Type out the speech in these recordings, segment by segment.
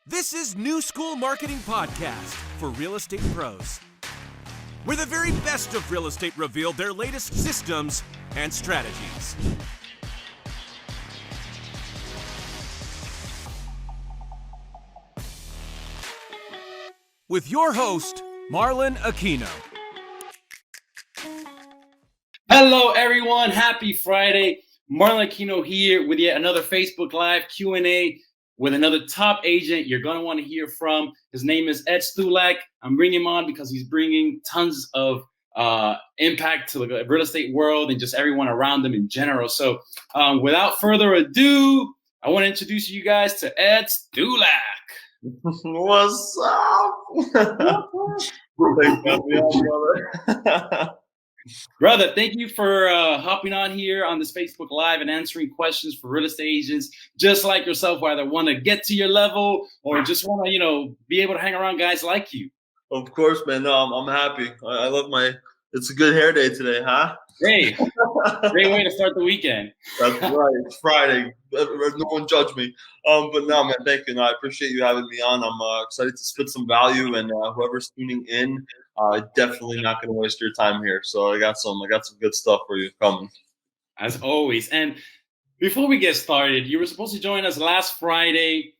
This is New School Marketing Podcast for real estate pros, where the very best of real estate reveal their latest systems and strategies. With your host, Marlon Aquino. Hello, everyone. Happy Friday. Marlon Aquino here with yet another Facebook Live Q&A with another top agent you're going to want to hear from. His name is Ed Stulak. I'm bringing him on because he's bringing tons of impact to the real estate world and just everyone around them in general. So without further ado, I want to introduce you guys to Ed Stulak. What's up? Thanks for having me on, brother. Brother, thank you for hopping on here on this Facebook Live and answering questions for real estate agents just like yourself, who either want to get to your level or just want to, be able to hang around guys like you. Of course, man. No, I'm happy. I love it's a good hair day today, huh? Hey, great way to start the weekend. That's right. It's Friday. No one judge me. But no, man, thank you. No, I appreciate you having me on. I'm excited to spit some value, and whoever's tuning in, definitely not going to waste your time here. So I got some good stuff for you coming. As always. And before we get started, you were supposed to join us last Friday.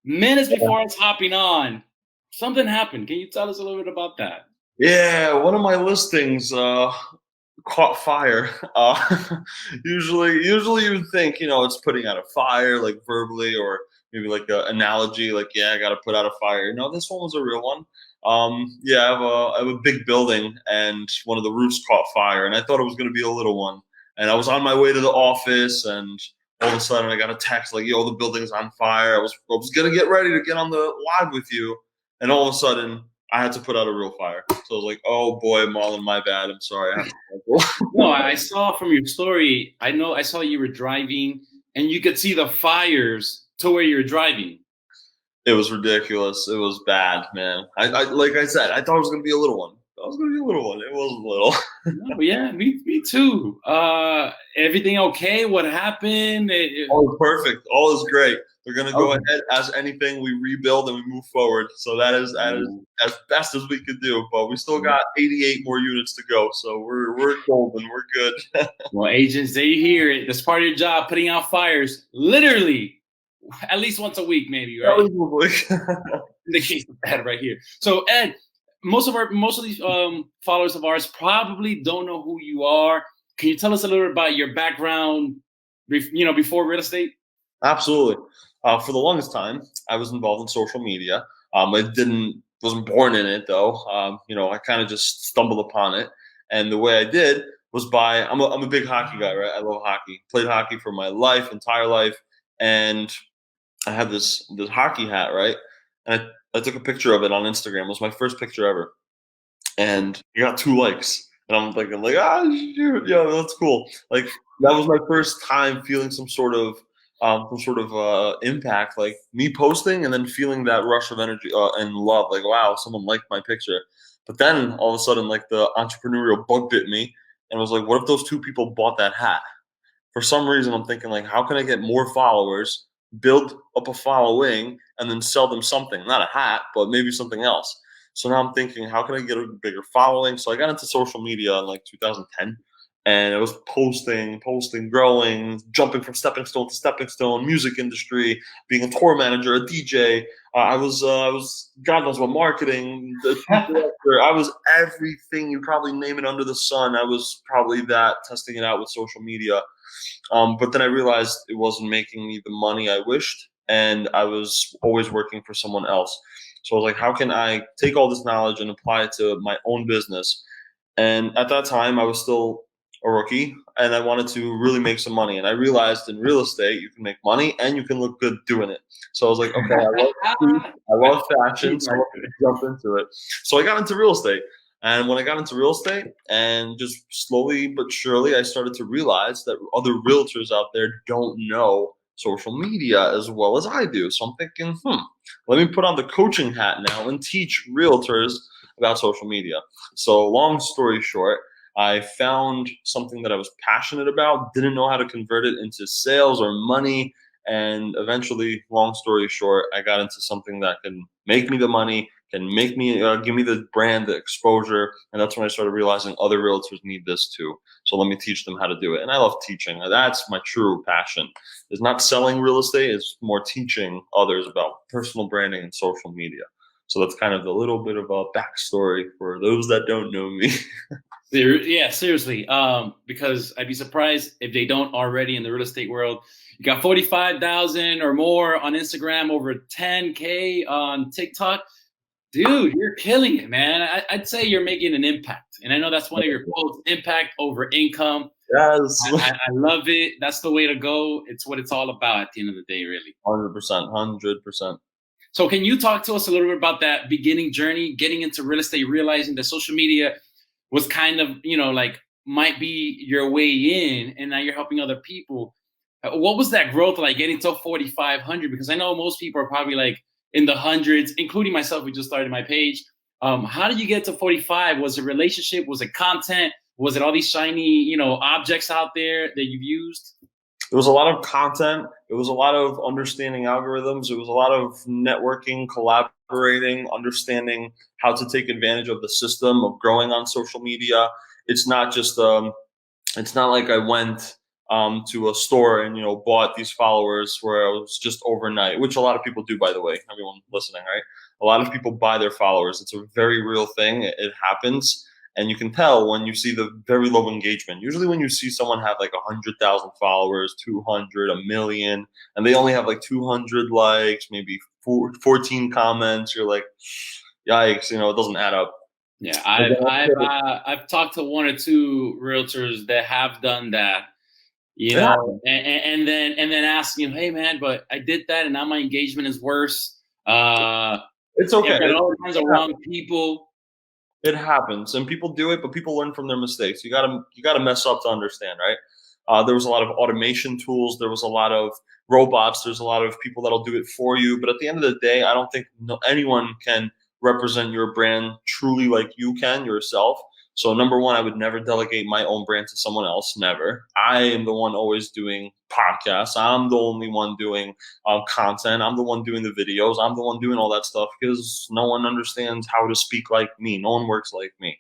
Minutes before us hopping on, something happened. Can you tell us a little bit about that? Yeah, one of my listings caught fire. Usually you would think, it's putting out a fire, like verbally, or maybe like an analogy, like, yeah, I got to put out a fire. No, this one was a real one. I have a big building, and one of the roofs caught fire, and I thought it was going to be a little one. And I was on my way to the office, and all of a sudden I got a text like, yo, the building's on fire. I was going to get ready to get on the live with you, and all of a sudden I had to put out a real fire. So I was like, oh boy, Marlon, my bad. I'm sorry. I have to No, I saw from your story, I saw you were driving and you could see the fires to where you were driving. It was ridiculous. It was bad, man. I like I said, I thought it was going to be a little one. It wasn't little. No, yeah, me too. Everything okay? What happened? All perfect. All is great. They're going to go ahead as anything. We rebuild and we move forward. So that is as best as we could do. But we still got 88 more units to go. So we're golden. We're good. Well, agents, they hear it. That's part of your job, putting out fires, literally, at least once a week, maybe, right? In the case of Ed right here. So Ed, most of these followers of ours probably don't know who you are. Can you tell us a little bit about your background, before real estate? Absolutely. For the longest time, I was involved in social media. I wasn't born in it though. I kind of just stumbled upon it, and the way I did was I'm a big hockey guy, right? I love hockey. Played hockey for my entire life, and I had this hockey hat, right? And I took a picture of it on Instagram. It was my first picture ever, and it got 2 likes. And I'm thinking, like, shoot, yeah, that's cool. Like, that was my first time feeling some sort of impact, like me posting and then feeling that rush of energy and love, like, wow, someone liked my picture. But then all of a sudden, like, the entrepreneurial bug bit me and was like, what if those 2 people bought that hat? For some reason, I'm thinking, like, how can I get more followers, build up a following, and then sell them something, not a hat, but maybe something else. So now I'm thinking, how can I get a bigger following? So I got into social media in like 2010. And it was posting, growing, jumping from stepping stone to stepping stone, music industry, being a tour manager, a DJ. I was God knows what, marketing, the director. I was everything you probably name it under the sun. I was probably that, testing it out with social media. But then I realized it wasn't making me the money I wished, and I was always working for someone else. So I was like, how can I take all this knowledge and apply it to my own business? And at that time, I was still a rookie, and I wanted to really make some money. And I realized in real estate, you can make money and you can look good doing it. So I was like, okay, I love fashion, so let's jump into it. So I got into real estate. And when I got into real estate, and just slowly but surely, I started to realize that other realtors out there don't know social media as well as I do. So I'm thinking, let me put on the coaching hat now and teach realtors about social media. So long story short, I found something that I was passionate about, didn't know how to convert it into sales or money, And eventually, long story short, I got into something that can make me the money, can make me give me the brand, the exposure, and that's when I started realizing other realtors need this too. So let me teach them how to do it. And I love teaching. That's my true passion. It's not selling real estate; it's more teaching others about personal branding and social media. So that's kind of the little bit of a backstory for those that don't know me. Yeah, seriously. Because I'd be surprised if they don't already in the real estate world. You got 45,000 or more on Instagram, over 10K on TikTok. Dude, you're killing it, man. I'd say you're making an impact. And I know that's one of your quotes, impact over income. Yes. I love it. That's the way to go. It's what it's all about at the end of the day, really. 100%, 100%. So can you talk to us a little bit about that beginning journey, getting into real estate, realizing that social media was kind of, like might be your way in, and now you're helping other people. What was that growth like getting to 4,500? Because I know most people are probably like in the hundreds, including myself. We just started my page. How did you get to 45? Was it relationship? Was it content? Was it all these shiny, objects out there that you've used? It was a lot of content. It was a lot of understanding algorithms. It was a lot of networking, collaborating, understanding how to take advantage of the system of growing on social media. It's not just it's not like I went to a store and bought these followers where it was just overnight, which a lot of people do, by the way. Everyone listening, right? A lot of people buy their followers. It's a very real thing. It happens. And you can tell when you see the very low engagement. Usually when you see someone have like 100,000 followers, 200, a million, and they only have like 200 likes, maybe 14 comments, you're like, yikes, it doesn't add up. Yeah, I've talked to one or two realtors that have done that, and then asking, hey man, but I did that and now my engagement is worse. It's okay. Got all kinds of wrong people. It happens, and people do it, but people learn from their mistakes. You gotta mess up to understand, right? There was a lot of automation tools. There was a lot of robots. There's a lot of people that'll do it for you. But at the end of the day, I don't think anyone can represent your brand truly like you can yourself. So number one, I would never delegate my own brand to someone else. Never. I am the one always doing podcasts. I'm the only one doing content. I'm the one doing the videos. I'm the one doing all that stuff because no one understands how to speak like me. No one works like me.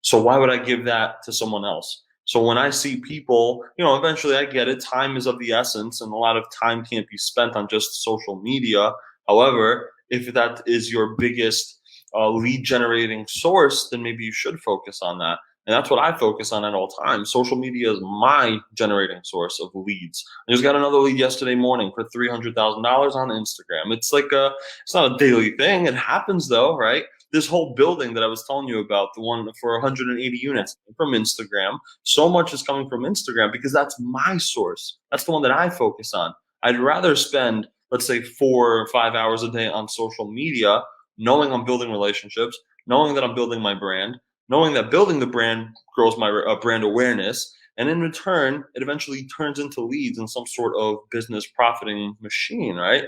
So why would I give that to someone else? So when I see people, eventually I get it. Time is of the essence, and a lot of time can't be spent on just social media. However, if that is your biggest lead generating source, then maybe you should focus on that. And that's what I focus on at all times. Social media is my generating source of leads. I just got another lead yesterday morning for $300,000 on Instagram. It's like it's not a daily thing. It happens though, right? This whole building that I was telling you about, the one for 180 units from Instagram, so much is coming from Instagram because that's my source. That's the one that I focus on. I'd rather spend, let's say, 4 or 5 hours a day on social media, knowing I'm building relationships, knowing that I'm building my brand, knowing that building the brand grows my brand awareness, and in return, it eventually turns into leads in some sort of business profiting machine, right?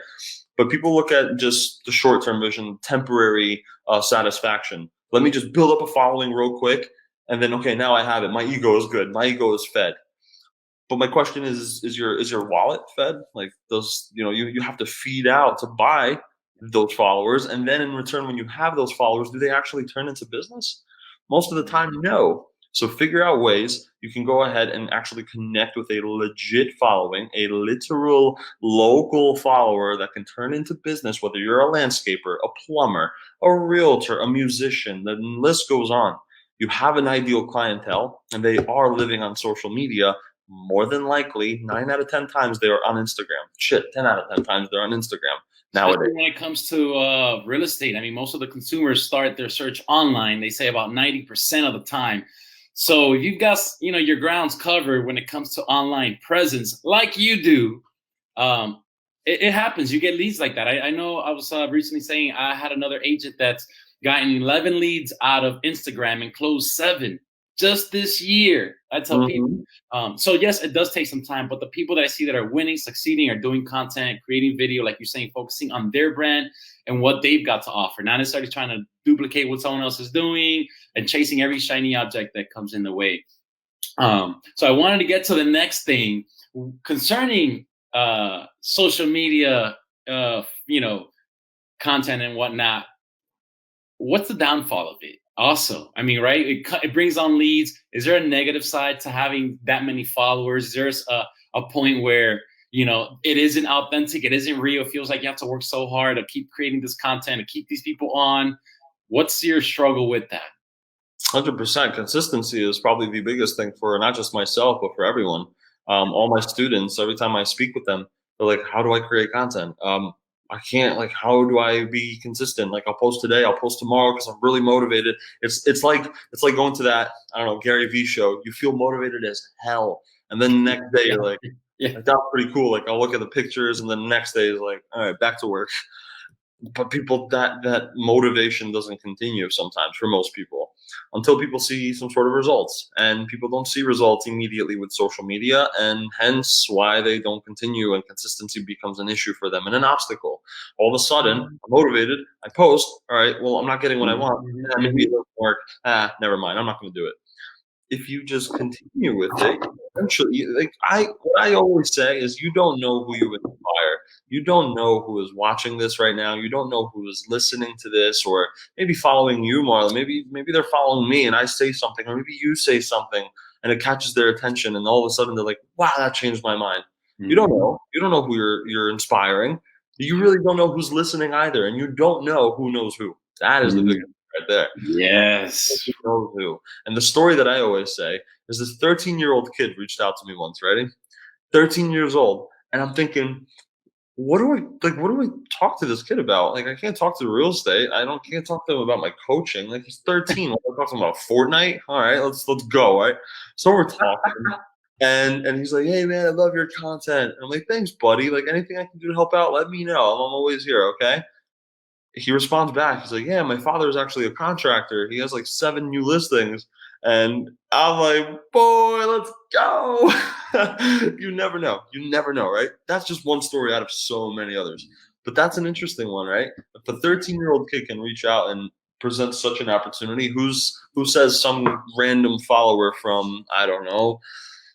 But people look at just the short-term vision, temporary satisfaction. Let me just build up a following real quick, and then, okay, now I have it. My ego is good. My ego is fed. But my question is your wallet fed? Like, those, you have to feed out to buy those followers, and then in return, when you have those followers, do they actually turn into business? Most of the time, no. So figure out ways you can go ahead and actually connect with a legit following, a literal local follower that can turn into business, whether you're a landscaper, a plumber, a realtor, a musician, the list goes on. You have an ideal clientele, and they are living on social media. More than likely, 9 out of 10 times they are on Instagram. 10 out of 10 times they're on Instagram. Nowadays. When it comes to real estate, I mean, most of the consumers start their search online. They say about 90% of the time. So if you've got, your grounds covered when it comes to online presence, like you do, it happens. You get leads like that. I know I was recently saying I had another agent that's gotten 11 leads out of Instagram and closed 7 just this year. I tell people. So yes, it does take some time, but the people that I see that are winning, succeeding, are doing content, creating video, like you're saying, focusing on their brand and what they've got to offer, not necessarily trying to duplicate what someone else is doing and chasing every shiny object that comes in the way. So I wanted to get to the next thing concerning social media, content and whatnot, what's the downfall of it? Also, I mean, right? It brings on leads. Is there a negative side to having that many followers? Is there a point where it isn't authentic, it isn't real? It feels like you have to work so hard to keep creating this content, to keep these people on. What's your struggle with that? 100%. Consistency is probably the biggest thing for not just myself, but for everyone. All my students, every time I speak with them, they're like, how do I create content? I can't, like, how do I be consistent? Like, I'll post today, I'll post tomorrow because I'm really motivated. It's like going to that, I don't know, Gary Vee show. You feel motivated as hell. And then the next day you're like, yeah, that's pretty cool. Like, I'll look at the pictures, and then the next day is like, all right, back to work. But people, that motivation doesn't continue sometimes for most people until people see some sort of results, and people don't see results immediately with social media, and hence why they don't continue, and consistency becomes an issue for them and an obstacle. All of a sudden, I'm motivated, I post, all right, well, I'm not getting what I want. Maybe it doesn't work. Never mind, I'm not going to do it. If you just continue with it, eventually, what I always say is, you don't know who you inspire. You don't know who is watching this right now. You don't know who is listening to this, or maybe following you, Marlon. Maybe they're following me, and I say something, or maybe you say something, and it catches their attention, and all of a sudden they're like, "Wow, that changed my mind." Mm-hmm. You don't know. You don't know who you're inspiring. You really don't know who's listening either, and you don't know who knows who. That is the biggest right there. Yes. Who knows who. And the story that I always say is, this 13-year-old kid reached out to me once, ready? 13 years old. And I'm thinking, what do I talk to this kid about? Like, I can't talk to real estate. Can't talk to him about my coaching. Like, he's 13. What am I talking about? Fortnite? All right, let's go, right? So we're talking. And he's like, hey man, I love your content. And I'm like, thanks, buddy. Like, anything I can do to help out, let me know. I'm always here, okay? He responds back. He's like, yeah, my father is actually a contractor. He has like 7 new listings. And I'm like, boy, let's go. You never know. You never know, right? That's just one story out of so many others. But that's an interesting one, right? If a 13-year-old kid can reach out and present such an opportunity, who says some random follower from, I don't know,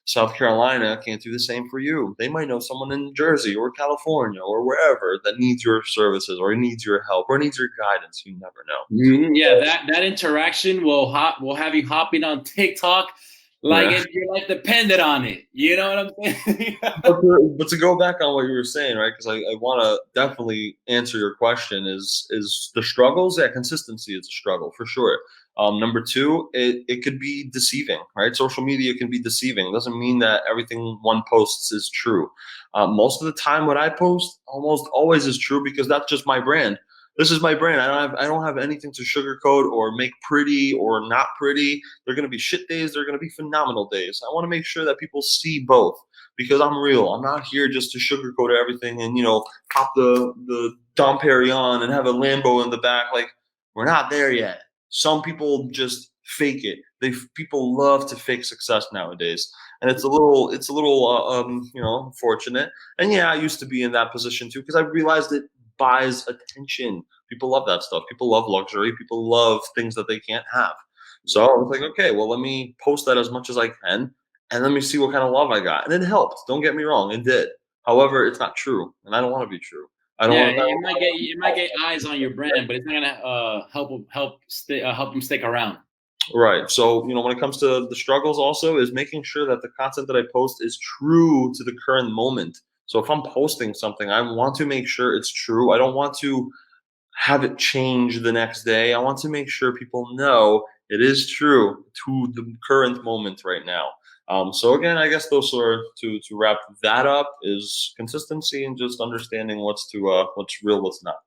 South Carolina can't do the same for you? They might know someone in Jersey or California or wherever that needs your services, or needs your help, or needs your guidance. You never know. Yeah, that interaction will have you hopping on TikTok like if your life depended on it. You know what I'm saying? But to go back on what you were saying, right? Because I want to definitely answer your question. Is the struggles? Yeah, consistency is a struggle for sure. Number 2, it could be deceiving, right? Social media can be deceiving. It doesn't mean that everything one posts is true. Most of the time, what I post almost always is true, because that's just my brand. This is my brand. I don't have anything to sugarcoat or make pretty or not pretty. They're going to be shit days. They're going to be phenomenal days. I want to make sure that people see both, because I'm real. I'm not here just to sugarcoat everything and, pop the Dom Perignon and have a Lambo in the back. Like, we're not there yet. Some people just fake it. People love to fake success nowadays, and it's a little unfortunate. And yeah, I used to be in that position too, because I realized it buys attention. People love that stuff. People love luxury. People love things that they can't have. So I was like, okay, well, let me post that as much as I can, and let me see what kind of love I got. And it helped. Don't get me wrong, it did. However, it's not true, and I don't want to be true. I don't want. It might get eyes on your brand, but it's not gonna help them stick around. Right. So, when it comes to the struggles, also is making sure that the content that I post is true to the current moment. So if I'm posting something, I want to make sure it's true. I don't want to have it change the next day. I want to make sure people know it is true to the current moment right now. So again, I guess those are to wrap that up is consistency and just understanding what's real, what's not.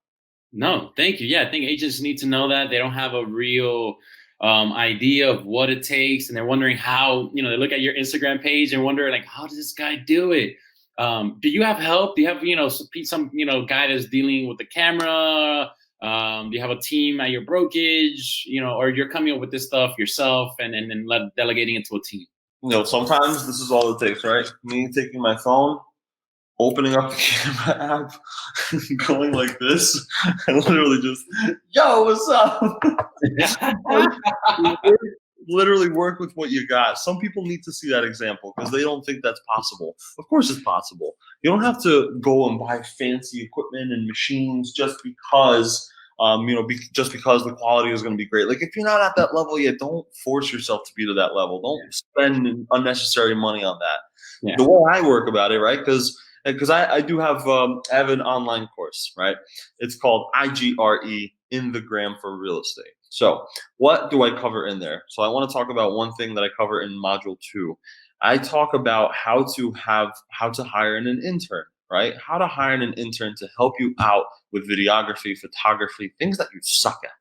No, thank you. Yeah, I think agents need to know that they don't have a real idea of what it takes, and they're wondering how. They look at your Instagram page and wonder, like, how does this guy do it? Do you have help? Do you have some guy that's dealing with the camera? Do you have a team at your brokerage? Or you're coming up with this stuff yourself and delegating it to a team? Sometimes this is all it takes, right? Me taking my phone, opening up the camera app, going like this, and literally just, yo, what's up? Literally work with what you got. Some people need to see that example because they don't think that's possible. Of course it's possible. You don't have to go and buy fancy equipment and machines just because just because the quality is going to be great. Like if you're not at that level yet, don't force yourself to be to that level. Don't spend unnecessary money on that. Yeah. The way I work about it, right? Because I do have I have an online course, right? It's called IGRE, in the gram for real estate. So what do I cover in there? So I want to talk about one thing that I cover in module 2. I talk about how to hire an intern, right? How to hire an intern to help you out with videography, photography, things that you suck at.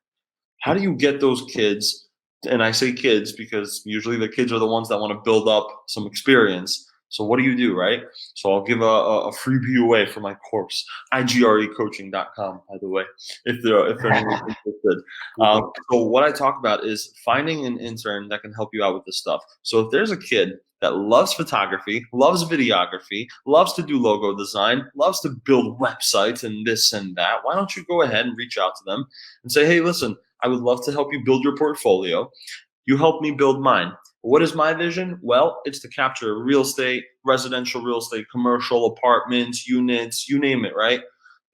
How do you get those kids? And I say kids because usually the kids are the ones that want to build up some experience. So what do, right? So I'll give a freebie away for my course, igrecoaching.com, by the way, if they're interested. So what I talk about is finding an intern that can help you out with this stuff. So if there's a kid that loves photography, loves videography, loves to do logo design, loves to build websites and this and that, why don't you go ahead and reach out to them and say, hey, listen, I would love to help you build your portfolio. You help me build mine. What is my vision? Well, it's to capture real estate, residential real estate, commercial, apartments, units, you name it, right?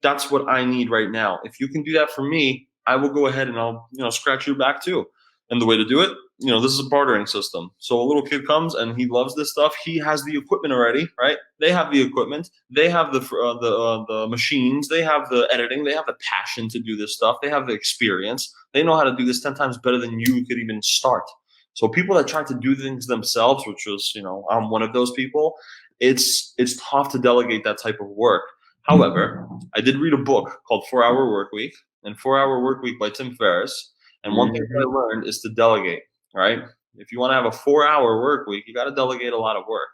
That's what I need right now. If you can do that for me, I will go ahead and I'll, scratch your back too. And the way to do it, this is a bartering system. So a little kid comes and he loves this stuff. He has the equipment already, right? They have the equipment. They have the machines. They have the editing. They have the passion to do this stuff. They have the experience. They know how to do this 10 times better than you could even start. So people that try to do things themselves, which was, I'm one of those people, it's tough to delegate that type of work. However, I did read a book called 4-Hour Workweek and 4-Hour Workweek by Tim Ferriss. And one thing that I learned is to delegate, right? If you want to have a 4-hour work week, you got to delegate a lot of work.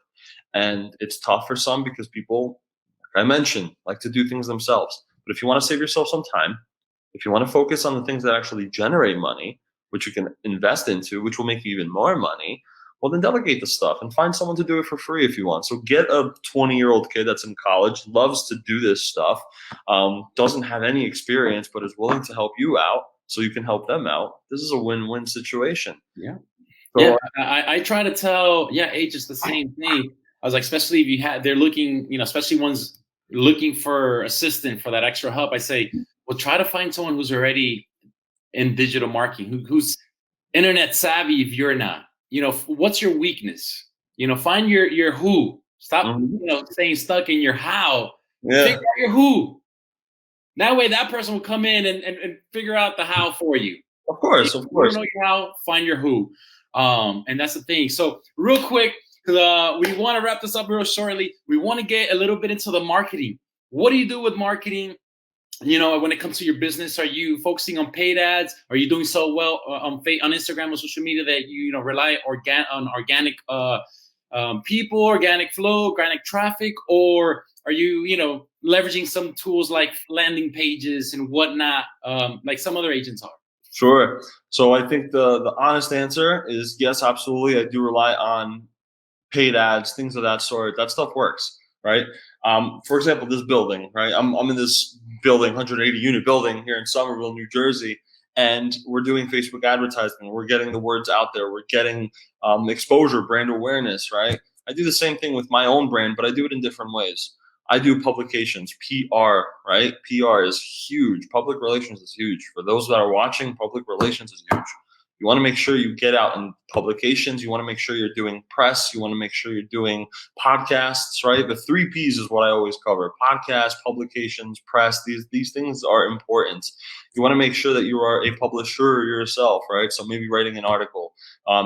And it's tough for some because people, like I mentioned, like to do things themselves. But if you want to save yourself some time, if you want to focus on the things that actually generate money, which you can invest into, which will make you even more money, well, then delegate the stuff and find someone to do it for free if you want. So get a 20-year-old kid that's in college, loves to do this stuff, doesn't have any experience, but is willing to help you out so you can help them out. This is a win-win situation. Yeah. So, I try to tell, age is the same thing. I was like, especially if they're looking, especially ones looking for assistant for that extra help, I say, well, try to find someone who's already in digital marketing, who's internet savvy if you're not. What's your weakness? Find your who. Stop, staying stuck in your how. Yeah. Figure out your who. That way, that person will come in and figure out the how for you. Of course. If you don't know your how, find your who. And that's the thing. So real quick, because we want to wrap this up real shortly. We want to get a little bit into the marketing. What do you do with marketing? When it comes to your business, are you focusing on paid ads? Are you doing so well on Instagram or social media that you rely on organic people, organic flow, organic traffic, or are you leveraging some tools like landing pages and whatnot, like some other agents are? Sure. So I think the honest answer is yes, absolutely. I do rely on paid ads, things of that sort. That stuff works, right? For example, this building, right? I'm in this building, 180 unit building here in Somerville, New Jersey, and we're doing Facebook advertising. We're getting the words out there. We're getting exposure, brand awareness, right? I do the same thing with my own brand, but I do it in different ways. I do publications, PR, right? PR is huge. Public relations is huge. For those that are watching, public relations is huge. You want to make sure you get out in publications. You want to make sure you're doing press. You want to make sure you're doing podcasts, right? The 3 Ps is what I always cover: podcasts, publications, press. These things are important. You want to make sure that you are a publisher yourself, right? So maybe writing an article,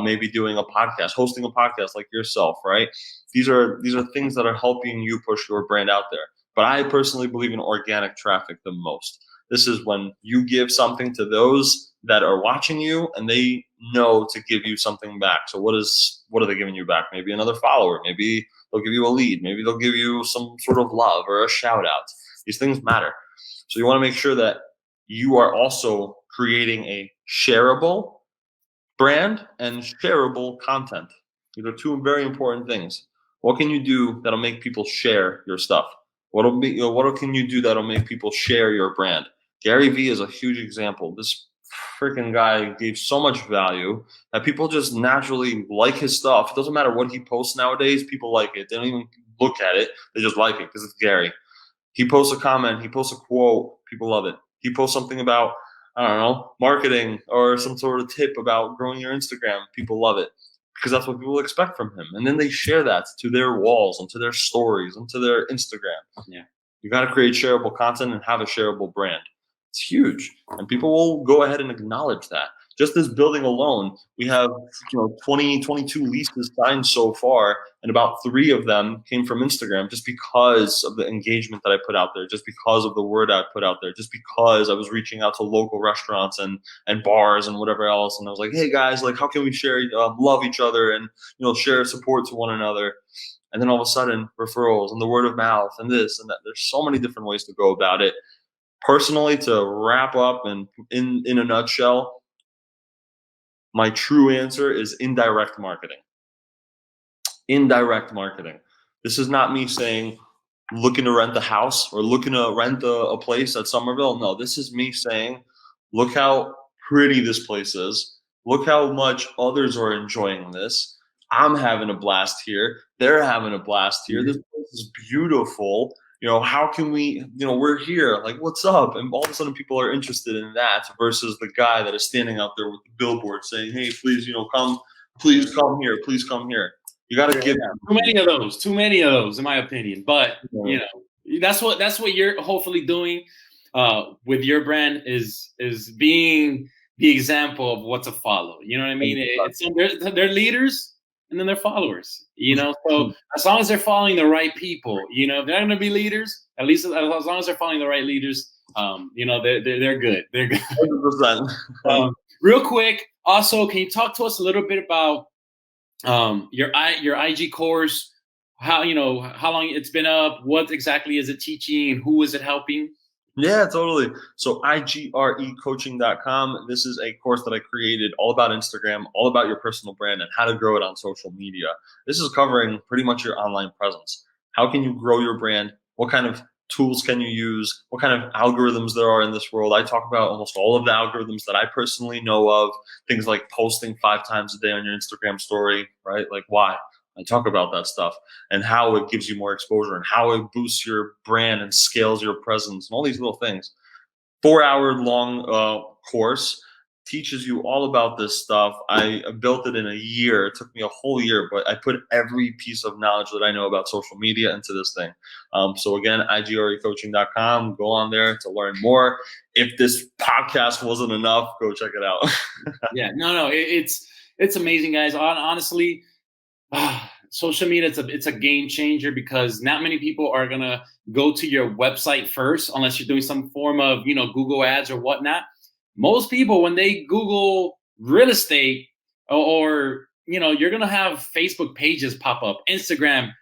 maybe doing a podcast, hosting a podcast like yourself, right? These are things that are helping you push your brand out there. But I personally believe in organic traffic the most. This is when you give something to those that are watching you and they know to give you something back. So what are they giving you back? Maybe another follower. Maybe they'll give you a lead. Maybe they'll give you some sort of love or a shout out. These things matter. So you want to make sure that you are also creating a shareable brand and shareable content. These are 2 very important things. What can you do that'll make people share your stuff? What can you do that'll make people share your brand? Gary Vee is a huge example. This freaking guy gave so much value that people just naturally like his stuff. It doesn't matter what he posts nowadays. People like it. They don't even look at it. They just like it because it's Gary. He posts a comment, he posts a quote, people love it. He posts something about, I don't know, marketing or some sort of tip about growing your Instagram, people love it because that's what people expect from him. And then they share that to their walls, onto their stories, onto their Instagram. Yeah. You got to create shareable content and have a shareable brand. It's huge, and people will go ahead and acknowledge that. Just this building alone, we have 20, 22 leases signed so far, and about 3 of them came from Instagram just because of the engagement that I put out there, just because of the word I put out there, just because I was reaching out to local restaurants and bars and whatever else, and I was like, hey guys, like how can we share, love each other and share support to one another. And then all of a sudden, referrals and the word of mouth and this and that. There's so many different ways to go about it. Personally, to wrap up and in a nutshell, my true answer is indirect marketing. Indirect marketing. This is not me saying looking to rent a house or looking to rent a place at Somerville. No, this is me saying, look how pretty this place is. Look how much others are enjoying this. I'm having a blast here. They're having a blast here. This place is beautiful. How can we, we're here. Like, what's up? And all of a sudden people are interested in that versus the guy that is standing out there with the billboard saying, hey, please, please come here. Please come here. You got to give them. Too many of those, in my opinion. But, that's what you're hopefully doing with your brand is being the example of what to follow. You know what I mean? They're leaders. And then they're followers, So as long as they're following the right people, if they're not going to be leaders, at least as long as they're following the right leaders, they're good. They're good. 100%. Real quick, also, can you talk to us a little bit about your IG course? How long it's been up? What exactly is it teaching, and who is it helping? Yeah, totally. So igrecoaching.com. This is a course that I created all about Instagram, all about your personal brand and how to grow it on social media. This is covering pretty much your online presence. How can you grow your brand? What kind of tools can you use? What kind of algorithms there are in this world? I talk about almost all of the algorithms that I personally know of. Things like posting 5 times a day on your Instagram story, right? Like why? I talk about that stuff and how it gives you more exposure and how it boosts your brand and scales your presence and all these little things. 4-hour long course teaches you all about this stuff. I built it in a year. It took me a whole year, but I put every piece of knowledge that I know about social media into this thing. So again, igrecoaching.com, go on there to learn more. If this podcast wasn't enough, go check it out. Yeah, no, it's amazing, guys. Honestly, social media, it's a game changer because not many people are going to go to your website first unless you're doing some form of, Google ads or whatnot. Most people, when they Google real estate or you're going to have Facebook pages pop up, Instagram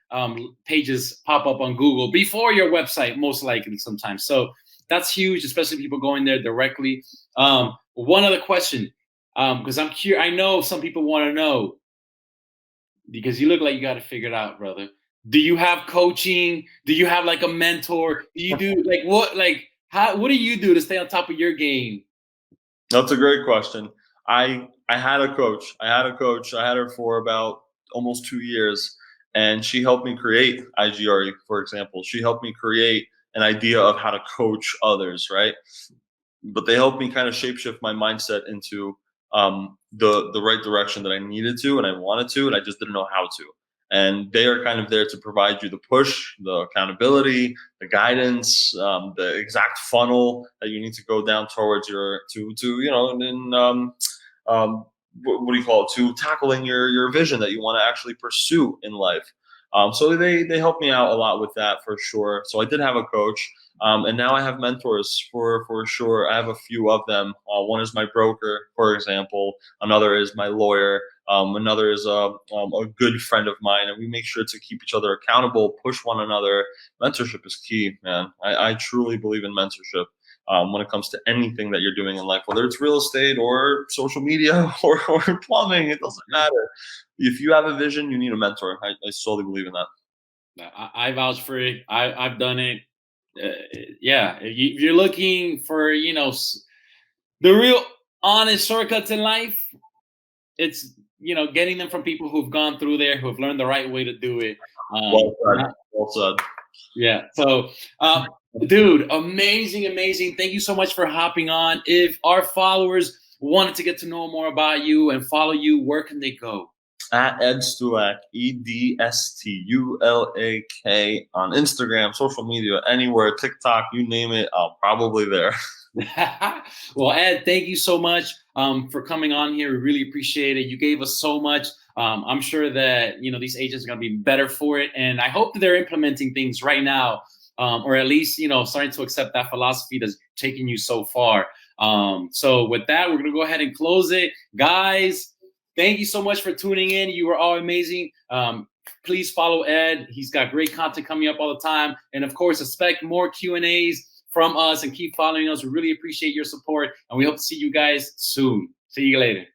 pages pop up on Google before your website, most likely sometimes. So that's huge, especially people going there directly. One other question, because I'm curious, I know some people want to know, because you look like you got it figured out, brother. Do you have coaching? Do you have like a mentor? Do you do what do you do to stay on top of your game? That's a great question. I had a coach. I had her for about almost 2 years, and she helped me create IGRE, for example. She helped me create an idea of how to coach others, right? But they helped me kind of shapeshift my mindset into the right direction that I needed to and I wanted to, and I just didn't know how to. And they are kind of there to provide you the push, the accountability, the guidance, the exact funnel that you need to go down towards what do you call it, to tackling your vision that you want to actually pursue in life. So they helped me out a lot with that for sure. So I did have a coach. And now I have mentors for sure. I have a few of them. One is my broker, for example. Another is my lawyer. Another is a good friend of mine. And we make sure to keep each other accountable, push one another. Mentorship is key, man. I truly believe in mentorship when it comes to anything that you're doing in life, whether it's real estate or social media or plumbing. It doesn't matter. If you have a vision, you need a mentor. I solely believe in that. I vouch for it. I've done it. If you're looking for the real honest shortcuts in life, it's getting them from people who've gone through there, who've learned the right way to do it. Well said. Well said. Yeah. So, dude, amazing. Thank you so much for hopping on. If our followers wanted to get to know more about you and follow you, where can they go? At Ed Stulak, EDSTULAK on Instagram, social media, anywhere, TikTok, you name it, I'm probably there. Well, Ed, thank you so much for coming on here. We really appreciate it. You gave us so much. I'm sure that these agents are going to be better for it, and I hope that they're implementing things right now, or at least starting to accept that philosophy that's taking you so far. So with that, we're going to go ahead and close it, guys. Thank you so much for tuning in. You are all amazing. Please follow Ed. He's got great content coming up all the time, and of course, expect more Q&As from us and keep following us. We really appreciate your support, and we hope to see you guys soon. See you later.